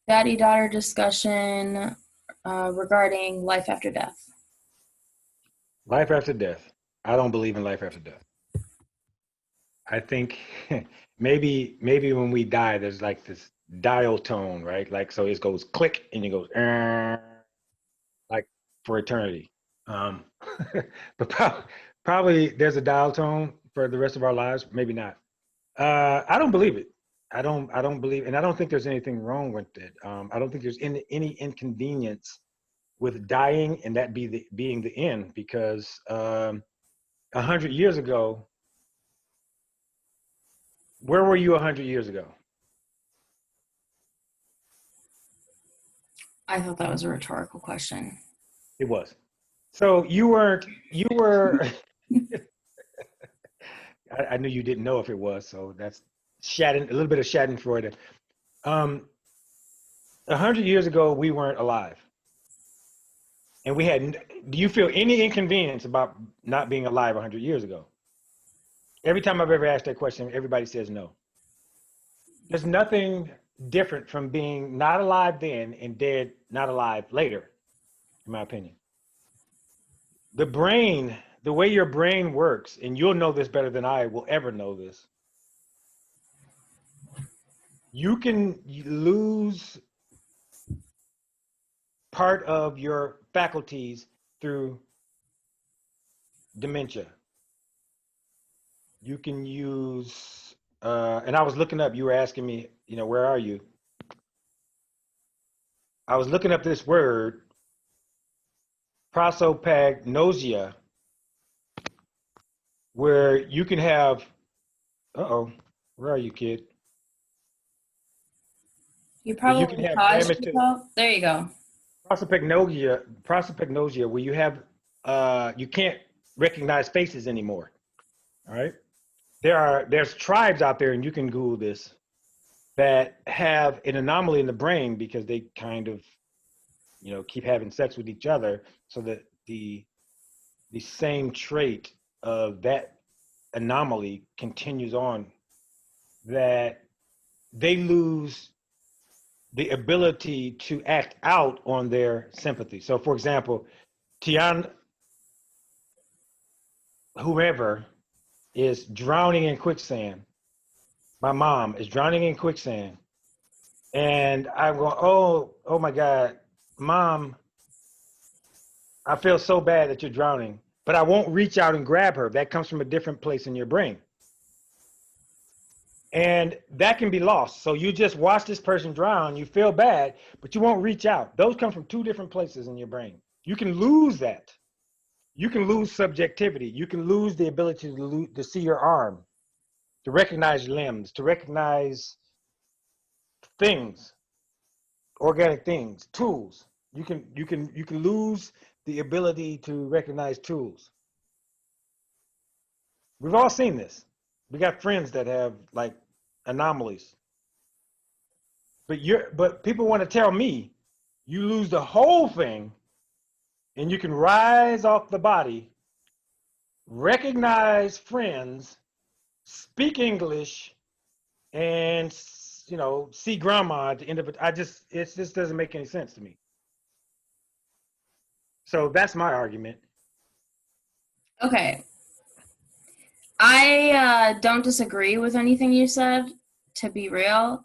Daddy-daughter discussion regarding life after death. Life after death. I don't believe in life after death. I think maybe when we die, there's like this dial tone, right? Like so it goes click and it goes like for eternity. Um, but probably there's a dial tone for the rest of our lives. Maybe not. I don't believe it. I don't believe, and I don't think there's anything wrong with it. I don't think there's any inconvenience with dying and that being the end because 100 years ago, where were you 100 years ago? I thought that was a rhetorical question. It was. So you were I knew you didn't know if it was, so that's a little bit of Schadenfreude. Um, 100 years ago, we weren't alive, and do you feel any inconvenience about not being alive 100 years ago? Every time I've ever asked that question, everybody says no. There's nothing different from being not alive then and dead, not alive later, in my opinion. The brain, the way your brain works, and you'll know this better than I will ever know this, you can lose part of your faculties through dementia. You can use, and I was looking up, you were asking me, where are you? I was looking up this word, prosopagnosia, where you can have, uh-oh, where are you, kid? You Where you can probably have paused damage to yourself. There you go. prosopagnosia, where you can't recognize faces anymore. All right. There's tribes out there, and you can Google this, that have an anomaly in the brain because they kind of, keep having sex with each other, so that the same trait of that anomaly continues on, that they lose the ability to act out on their sympathy. So, for example, Tian, whoever, is drowning in quicksand. My mom is drowning in quicksand. And I'm going, oh my God, mom, I feel so bad that you're drowning. But I won't reach out and grab her. That comes from a different place in your brain. And that can be lost. So you just watch this person drown, you feel bad, but you won't reach out. Those come from two different places in your brain. You can lose that. You can lose subjectivity. You can lose the ability to see your arm, to recognize limbs, to recognize things, organic things, tools. You can lose the ability to recognize tools. We've all seen this. We got friends that have like anomalies. But people want to tell me you lose the whole thing and you can rise off the body, recognize friends, speak English, and see grandma at the end of it. It just doesn't make any sense to me. So that's my argument. Okay. I don't disagree with anything you said, to be real.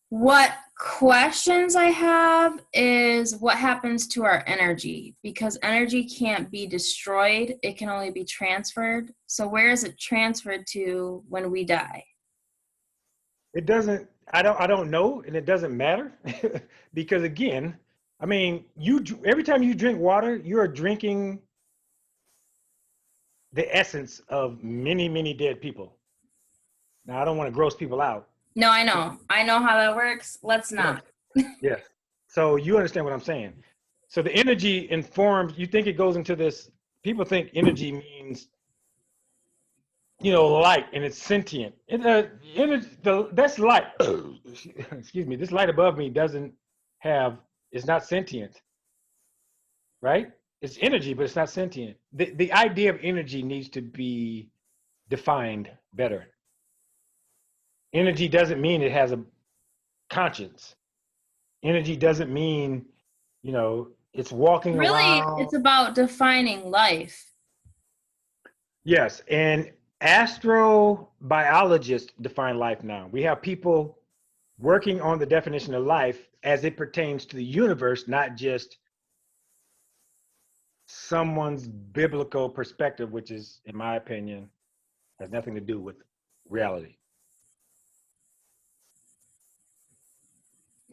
What questions I have is what happens to our energy, because energy can't be destroyed, it can only be transferred. So where is it transferred to when we die? It doesn't. I don't know, and it doesn't matter because again, I mean, every time you drink water, you are drinking the essence of many, many dead people. Now, I don't want to gross people out. No, I know. I know how that works. Let's Yes, not. yes. So you understand what I'm saying. So the energy informs, you think it goes into this, people think energy means, light and it's sentient. That's light. Excuse me. This light above me is not sentient, right? It's energy, but it's not sentient. The idea of energy needs to be defined better. Energy doesn't mean it has a conscience. Energy doesn't mean, it's walking Really, around. it's about defining life. Yes, and astrobiologists define life now. We have people working on the definition of life as it pertains to the universe, not just someone's biblical perspective, which is, in my opinion, has nothing to do with reality.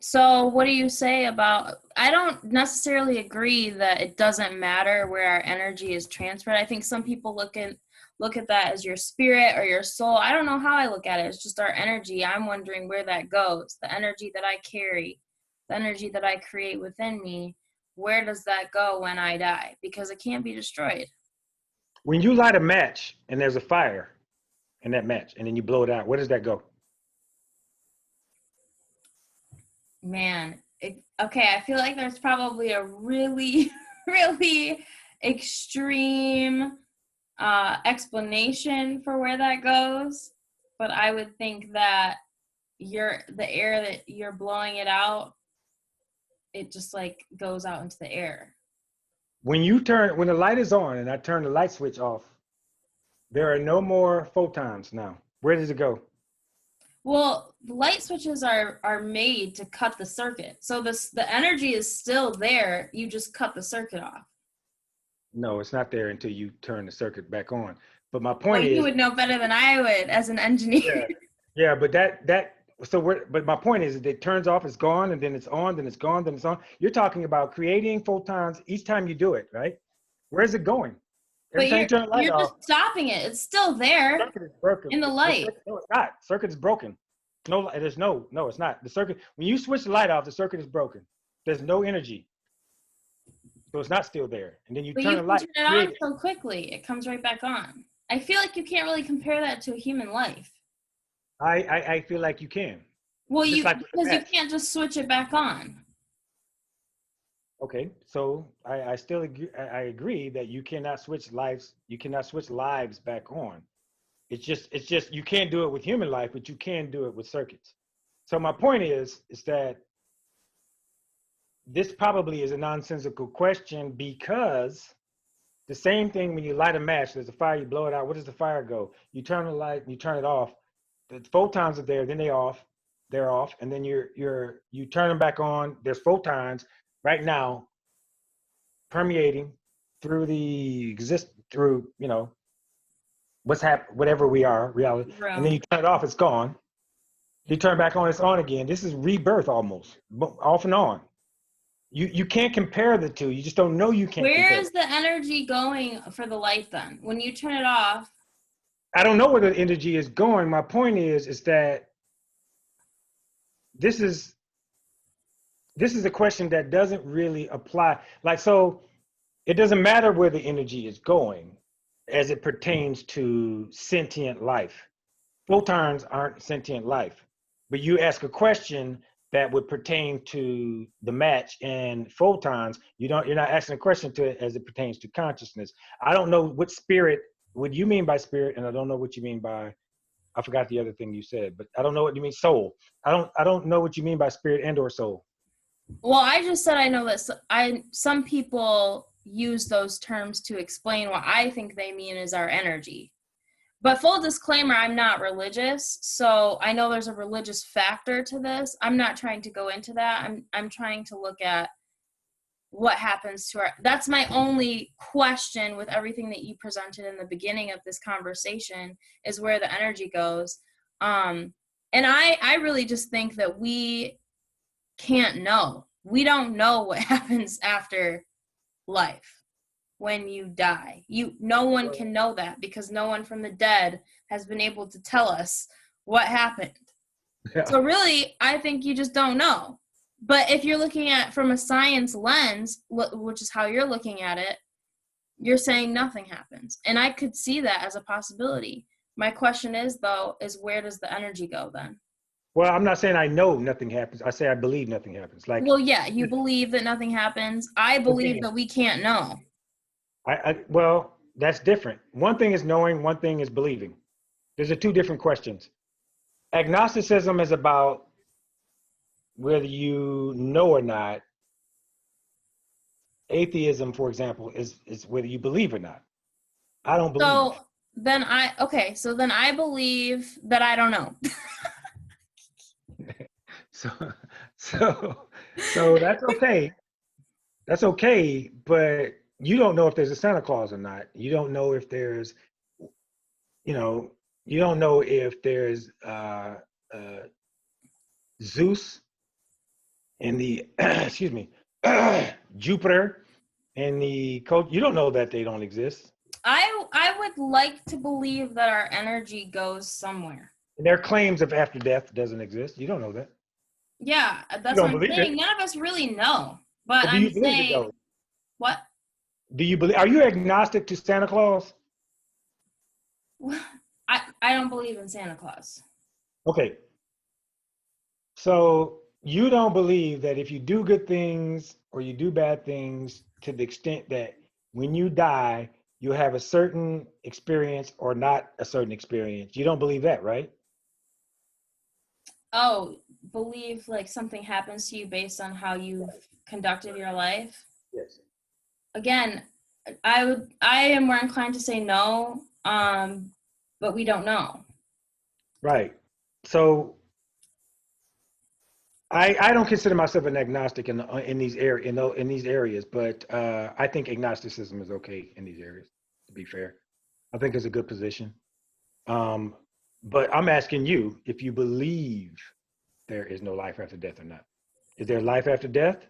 So, what do you say about? I don't necessarily agree that it doesn't matter where our energy is transferred. I think some people look at that as your spirit or your soul. I don't know how I look at it. It's just our energy. I'm wondering where that goes. The energy that I carry, the energy that I create within me, where does that go when I die? Because it can't be destroyed. When you light a match and there's a fire in that match and then you blow it out, where does that go? Man, okay, I feel like there's probably a really, really extreme explanation for where that goes, but I would think that the air that you're blowing it out, it just like goes out into the air. When the light is on and I turn the light switch off, there are no more photons now. Where does it go? Well, the light switches are made to cut the circuit. So the energy is still there. You just cut the circuit off. No, it's not there until you turn the circuit back on. But my Well, point you is, would know better than I would as an engineer. yeah, but but my point is, it turns off, it's gone, and then it's on, then it's gone, then it's on. You're talking about creating photons each time you do it, right? Where's it going? Every But time you turn the light you're off, just stopping it. It's still there circuit is broken. in the light. No, it's not. Circuit is broken. No, it's not. The circuit, when you switch the light off, the circuit is broken. There's no energy. So it's not still there. And then you But turn you the can light. turn it on so quickly. It comes right back on. I feel like you can't really compare that to a human life. I feel like you can. Well, Just like with the because you match. can't just switch it back on. Okay, so I still agree, I agree that you cannot switch lives. You cannot switch lives back on. It's just you can't do it with human life, but you can do it with circuits. So my point is that this probably is a nonsensical question, because the same thing when you light a match, there's a fire, you blow it out. Where does the fire go? You turn the light, you turn it off. The photons are there, then they're off, and then you turn them back on. There's photons right now permeating through whatever we are, reality. And then you turn it off, it's gone. You turn it back on, it's on again. This is rebirth almost, off and on. You can't compare the two. You just don't know you can't Where compare. is the energy going for the light then? When you turn it off, I don't know where the energy is going. My point is that this is a question that doesn't really apply. Like, so it doesn't matter where the energy is going as it pertains to sentient life. Photons aren't sentient life, but you ask a question that would pertain to the match and photons. You're not asking a question to it as it pertains to consciousness. I don't know what you mean by spirit, and I don't know what you mean by, I forgot the other thing you said, but I don't know what you mean soul. I don't know what you mean by spirit and or soul. well, I just said I know that some people use those terms to explain what I think they mean is our energy. But full disclaimer, I'm not religious, so I know there's a religious factor to this. I'm not trying to go into that. I'm trying to look at what happens to our, that's my only question with everything that you presented in the beginning of this conversation, is where the energy goes. And I really just think that we can't know. We don't know what happens after life. When you die, no one can know that, because no one from the dead has been able to tell us what happened. Yeah. So really, I think you just don't know. But if you're looking at it from a science lens, which is how you're looking at it, you're saying nothing happens. And I could see that as a possibility. My question is, though, is where does the energy go then? Well, I'm not saying I know nothing happens. I say I believe nothing happens. Like, well, yeah, you believe that nothing happens. I believe that we can't know. Well, that's different. One thing is knowing, one thing is believing. Those are two different questions. Agnosticism is about whether you know or not, atheism, for example, is whether you believe or not. I don't believe. So then I believe that I don't know. So, so that's okay. That's okay, but you don't know if there's a Santa Claus or not. You don't know if there's, you know, you don't know if there's uh, Zeus and the, excuse me, Jupiter and the coach. You don't know that they don't exist. I would like to believe that our energy goes somewhere. And their claims of after death doesn't exist. You don't know that. Yeah, You that's don't what I'm believe saying. it. None of us really know. But But do I'm you believe it saying, though? what? Do you believe? Are you agnostic to Santa Claus? I don't believe in Santa Claus. Okay, so you don't believe that if you do good things or you do bad things to the extent that when you die, you'll have a certain experience or not a certain experience. You don't believe that, right? Oh, believe like something happens to you based on how you've conducted your life? Yes. Again, I am more inclined to say no, but we don't know. Right. So I don't consider myself an agnostic in these in these areas, but I think agnosticism is okay in these areas. To be fair, I think it's a good position. Um, but I'm asking you if you believe there is no life after death or not. Is there life after death?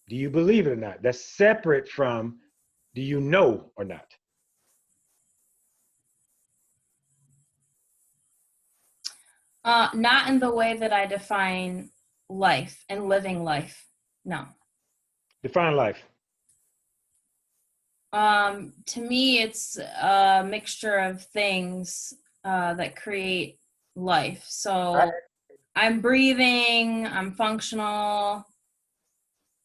Do you believe it or not? That's separate from do you know or not? Not in the way that I define life and living life. No. Define life. To me, it's a mixture of things that create life. So I'm breathing, I'm functional,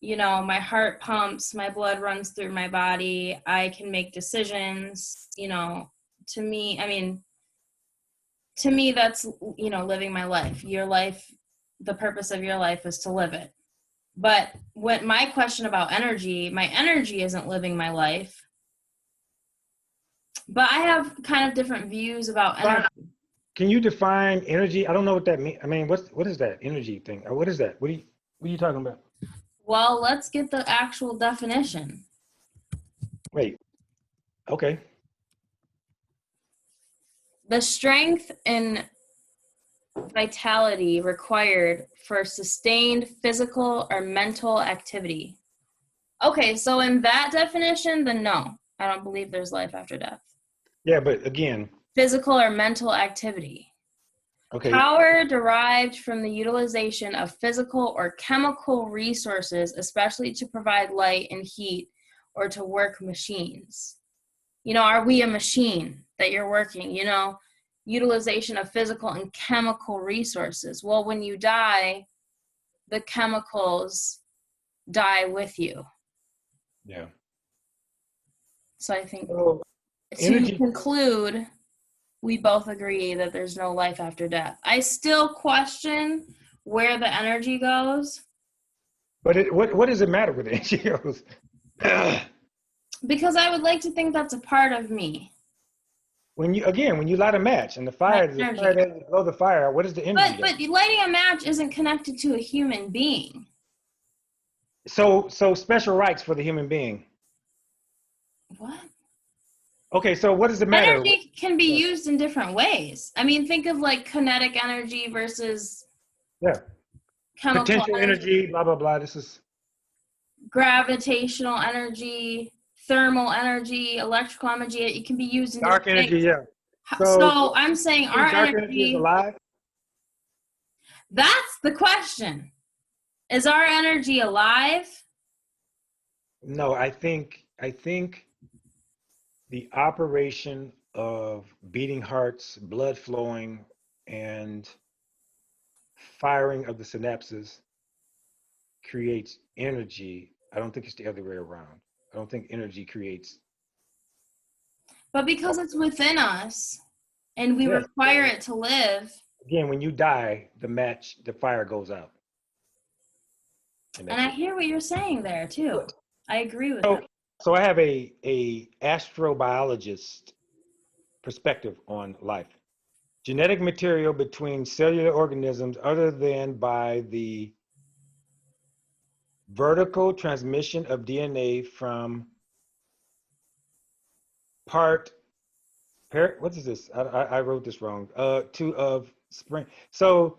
you know, my heart pumps, my blood runs through my body, I can make decisions, you know, to me, that's, you know, living my life. Your life, the purpose of your life is to live it. But when my question about energy, my energy isn't living my life. But I have kind of different views about energy. Can you define energy? I don't know what that means. I mean, what is that energy thing? Or what is that? What are you talking about? Well, let's get the actual definition. Wait. Okay. The strength and vitality required for sustained physical or mental activity. Okay, so in that definition, then no, I don't believe there's life after death. Yeah, but again, Physical or mental activity. okay. Power derived from the utilization of physical or chemical resources, especially to provide light and heat or to work machines. You know, are we a machine that you're working? You know, utilization of physical and chemical resources. Well, when you die, the chemicals die with you. Yeah. So I think So to energy, conclude, we both agree that there's no life after death. I still question where the energy goes but what does it matter with NGOs? because I would like to think that's a part of me. When you light a match and the My fire energy. doesn't blow the fire, what is the energy But there? lighting a match isn't connected to a human being. So special rights for the human being. What? Okay, so what does it matter? Energy can be used in different ways. I mean, think of like kinetic energy versus Yeah, chemical potential energy, energy, blah blah blah. This is gravitational energy, thermal energy, electrical energy. It can be used in dark different energy. ways. Yeah. So So I'm saying our dark energy is energy, alive. that's the question. Is our energy alive? No, I think the operation of beating hearts, blood flowing, and firing of the synapses creates energy. I don't think it's the other way around. I don't think energy creates. But because it's within us and we Yes. require it to live, Again, when you die, the fire goes out. And And that's I it. hear what you're saying there too. I agree with So, that. so I have a astrobiologist perspective on life. Genetic material between cellular organisms other than by the vertical transmission of DNA from part, what is this? I wrote this wrong. To of spring. So,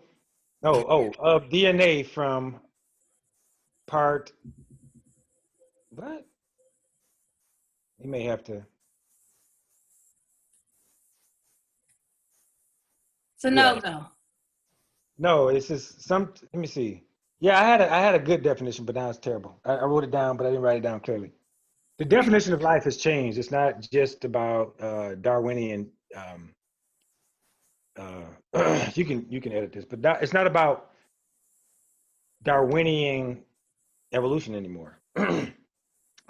of DNA from part, what? You may have to, So yeah. no go. No, it's just let me see. Yeah, I had a good definition, but now it's terrible. I wrote it down, but I didn't write it down clearly. The definition of life has changed. It's not just about Darwinian. You can edit this, but it's not about Darwinian evolution anymore,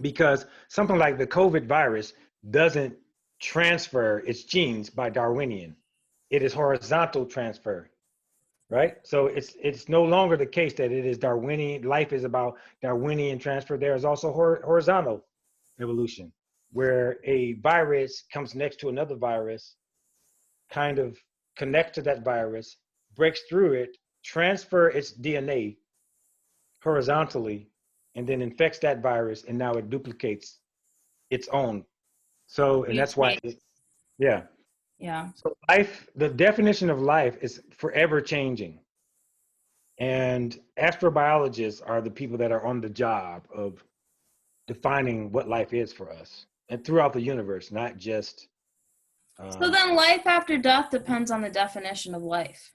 because something like the COVID virus doesn't transfer its genes by Darwinian. It is horizontal transfer, right? So it's no longer the case that it is Darwinian. Life is about Darwinian transfer. There is also horizontal evolution, where a virus comes next to another virus, kind of connects to that virus, breaks through it, transfer its DNA horizontally, and then infects that virus, and now it duplicates its own. So, and that's why, Mutate. yeah. Yeah. So life, the definition of life is forever changing. And astrobiologists are the people that are on the job of defining what life is for us and throughout the universe, not just. So then life after death depends on the definition of life.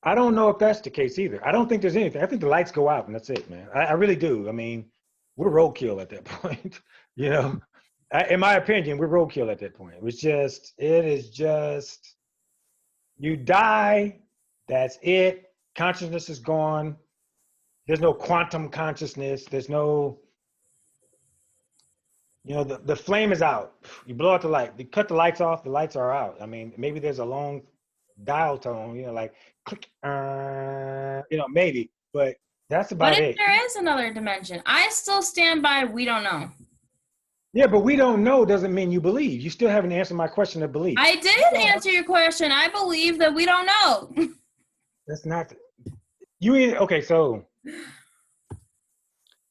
I don't know if that's the case either. I don't think there's anything. I think the lights go out and that's it, man. I really do. I mean, we're roadkill at that point. you know, in my opinion, we're roadkill at that point. It is just, you die, that's it. Consciousness is gone. There's no quantum consciousness. There's no, the flame is out. You blow out the light. You cut the lights off, the lights are out. I mean, maybe there's a long dial tone, like click, maybe, but that's What about if it. there is another dimension? I still stand by we don't know. Yeah, but we don't know doesn't mean you believe. You still haven't answered my question of belief. I did answer your question. I believe that we don't know. That's not, okay, so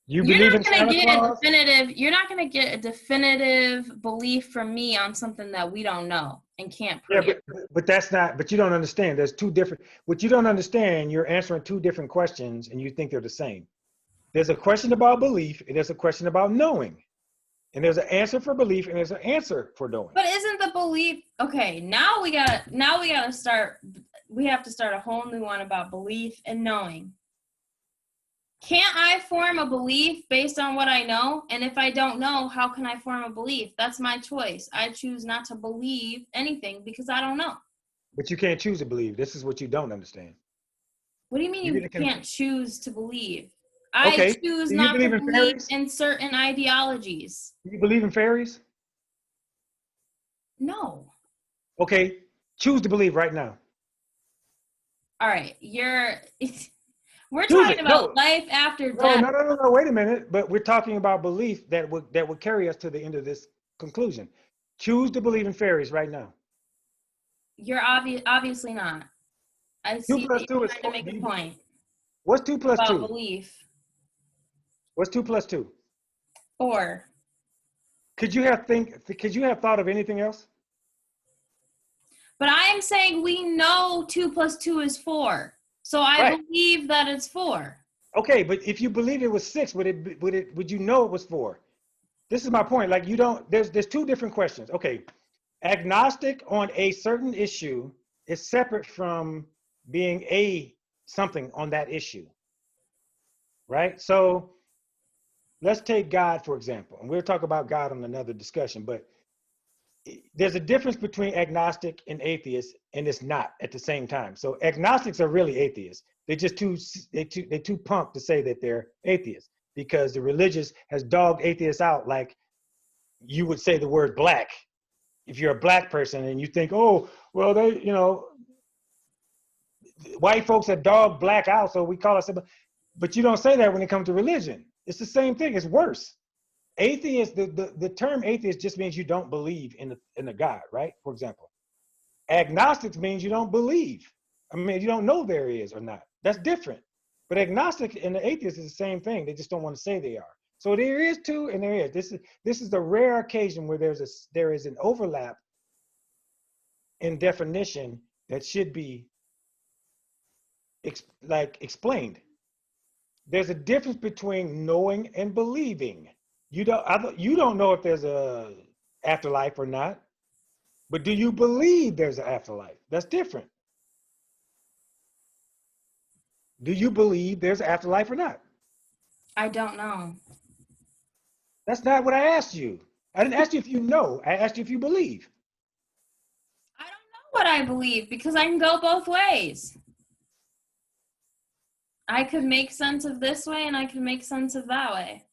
you You're believe not in gonna Santa get Claus? you're not gonna get a definitive belief from me on something that we don't know and can't Yeah, prove. but that's not, but you don't understand. There's two different, what you don't understand, you're answering two different questions and you think they're the same. There's a question about belief and there's a question about knowing. And there's an answer for belief and there's an answer for knowing. But isn't the belief okay? Now we gotta start. We have to start a whole new one about belief and knowing. Can't I form a belief based on what I know? And if I don't know, how can I form a belief? That's my choice. I choose not to believe anything because I don't know. But you can't choose to believe. This is what you don't understand. What do you mean You you either can't choose to believe? I okay. choose Do you not to believe in believe fairies? in certain ideologies. Do you believe in fairies? No. Okay. Choose to believe right now. All right. We're Choose talking it. about No. life after No, death. no. Wait a minute. But we're talking about belief that would carry us to the end of this conclusion. Choose to believe in fairies right now. You're obviously not. I Two see plus that two you're is trying to four. make a point What's 2 plus about 2? belief. What's 2 plus 2? 4. Could you have thought of anything else? But I am saying we know 2 plus 2 is 4. So I Right. believe that it's 4. Okay, but if you believe it was 6, would you know it was 4? This is my point. Like you don't. There's two different questions. Okay, agnostic on a certain issue is separate from being a something on that issue, right? So let's take God for example, and we'll talk about God on another discussion. But there's a difference between agnostic and atheist, and it's not at the same time. So agnostics are really atheists. They're just too pumped to say that they're atheists because the religious has dogged atheists out like you would say the word black. If you're a black person and you think, oh, well, white folks have dogged black out, so we call ourselves. But you don't say that when it comes to religion. It's the same thing. It's worse. Atheist, the term atheist just means you don't believe in a God, right? For example, agnostics means you don't believe. I mean, you don't know there is or not. That's different. But agnostic and the atheist is the same thing. They just don't want to say they are. So there is two, and there is. This is the rare occasion where there is an overlap in definition that should be explained. There's a difference between knowing and believing. You don't know if there's a afterlife or not, but do you believe there's an afterlife? That's different. Do you believe there's an afterlife or not? I don't know. That's not what I asked you. I didn't ask you if you know. I asked you if you believe. I don't know what I believe because I can go both ways. I could make sense of this way and I could make sense of that way.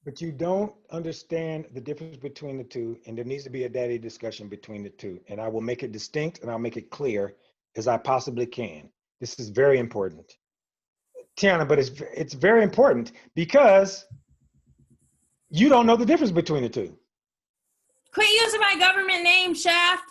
But you don't understand the difference between the two, and there needs to be a daddy discussion between the two. And I will make it distinct and I'll make it clear as I possibly can. This is very important, Tiana, but it's very important because you don't know the difference between the two. Quit using my government name, Shaft.